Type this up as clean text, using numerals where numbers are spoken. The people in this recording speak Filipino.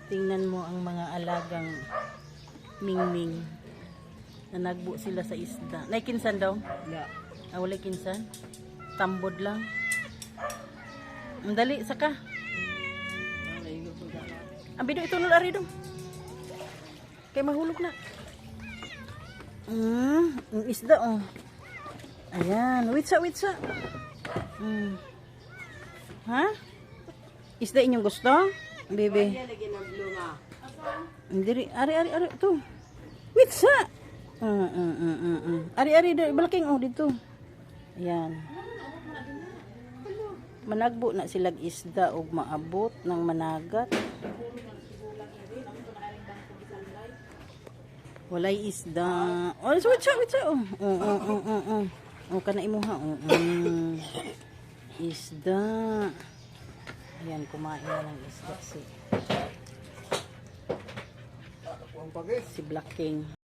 Tingnan mo ang mga alagang mingming na nagbu sila sa isda. Naikinsan daw? Yeah. Wala kinsan? Tambod lang. Ang dali, saka. Ang bido ito nulari dong. Kaya mahulog na. Ang isda oh. Ayan, witsa. Ha? Isda inyong gusto? Bebe. Diri, ari to. Witsa. Ari balaking oh dito. Ayan. Managbo na silag isda og maabot ng managat. Walay isda. Oh, witsa. Oh, kana imuha. Isda. Ayan, kumain na ng isda si Black King.